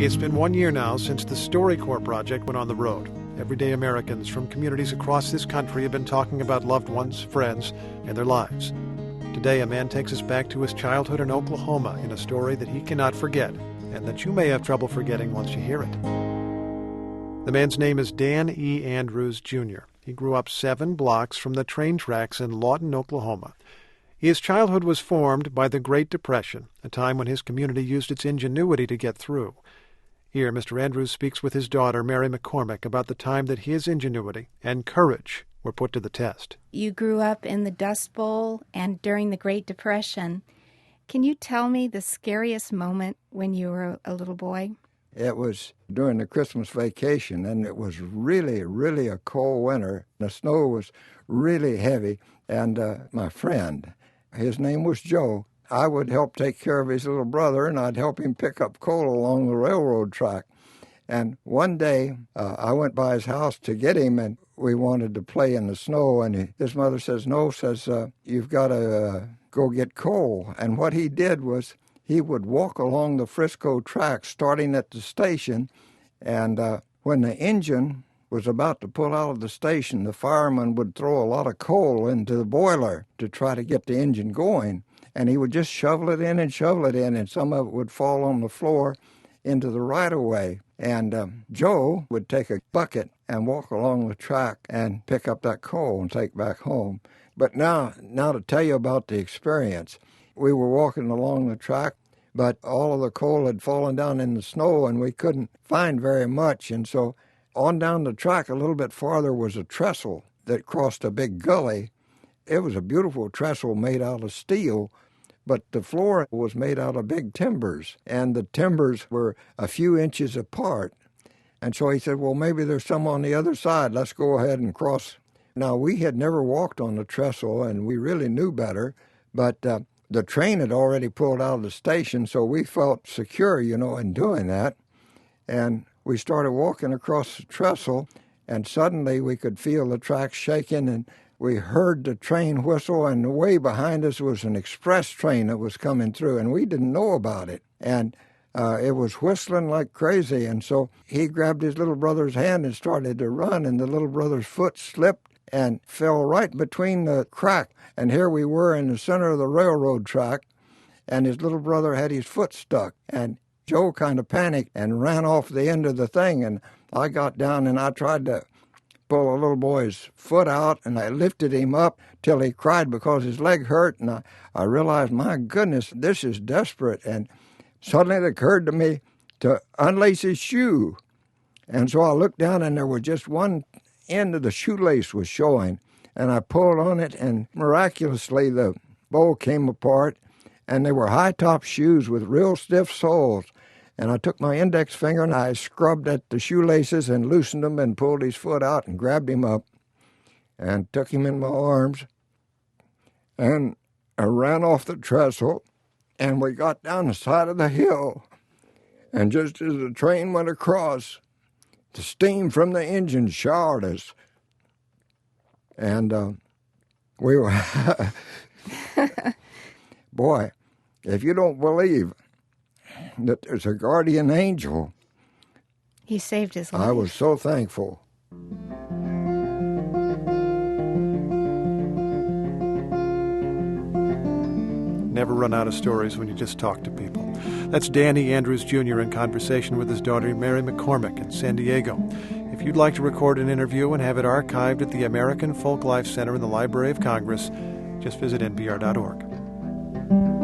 It's been 1 year now since the StoryCorps project went on the road. Everyday Americans from communities across this country have been talking about loved ones, friends, and their lives. Today, a man takes us back to his childhood in Oklahoma in a story that he cannot forget, and that you may have trouble forgetting once you hear it. The man's name is Dan E. Andrews, Jr. He grew up 7 blocks from the train tracks in Lawton, Oklahoma. His childhood was formed by the Great Depression, a time when his community used its ingenuity to get through. Here, Mr. Andrews speaks with his daughter, Mary McCormick, about the time that his ingenuity and courage were put to the test. You grew up in the Dust Bowl and during the Great Depression. Can you tell me the scariest moment when you were a little boy? It was during the Christmas vacation, and it was really, really a cold winter. The snow was really heavy, and my friend, his name was Joe, I would help take care of his little brother, and I'd help him pick up coal along the railroad track. And one day, I went by his house to get him, and we wanted to play in the snow, and his mother says, no, you've got to go get coal. And what he did was he would walk along the Frisco track, starting at the station, and when the engine was about to pull out of the station, the fireman would throw a lot of coal into the boiler to try to get the engine going. And he would just shovel it in, and some of it would fall on the floor into the right-of-way. And Joe would take a bucket and walk along the track and pick up that coal and take back home. But now to tell you about the experience. We were walking along the track, but all of the coal had fallen down in the snow, and we couldn't find very much. And so on down the track a little bit farther was a trestle that crossed a big gully. It was a beautiful trestle made out of steel, but the floor was made out of big timbers, and the timbers were a few inches apart. And so he said, well, maybe there's some on the other side. Let's go ahead and cross. Now, we had never walked on the trestle, and we really knew better, but the train had already pulled out of the station, so we felt secure, in doing that. And we started walking across the trestle, and suddenly we could feel the tracks shaking, and we heard the train whistle, and way behind us was an express train that was coming through, and we didn't know about it. And it was whistling like crazy, and so he grabbed his little brother's hand and started to run, and the little brother's foot slipped and fell right between the crack. And here we were in the center of the railroad track, and his little brother had his foot stuck. And Joe kind of panicked and ran off the end of the thing, and I got down and I tried to pull a little boy's foot out, and I lifted him up till he cried because his leg hurt, and I realized, my goodness, this is desperate. And suddenly it occurred to me to unlace his shoe. And so I looked down, and there was just one end of the shoelace was showing, and I pulled on it, and miraculously the bow came apart, and they were high-top shoes with real stiff soles. And I took my index finger and I scrubbed at the shoelaces and loosened them and pulled his foot out and grabbed him up and took him in my arms. And I ran off the trestle, and we got down the side of the hill. And just as the train went across, the steam from the engine showered us. And we were... Boy, if you don't believe that there's a guardian angel. He saved his life. I was so thankful. Never run out of stories when you just talk to people. That's Danny Andrews Jr. in conversation with his daughter Mary McCormick in San Diego. If you'd like to record an interview and have it archived at the American Folklife Center in the Library of Congress, just visit npr.org.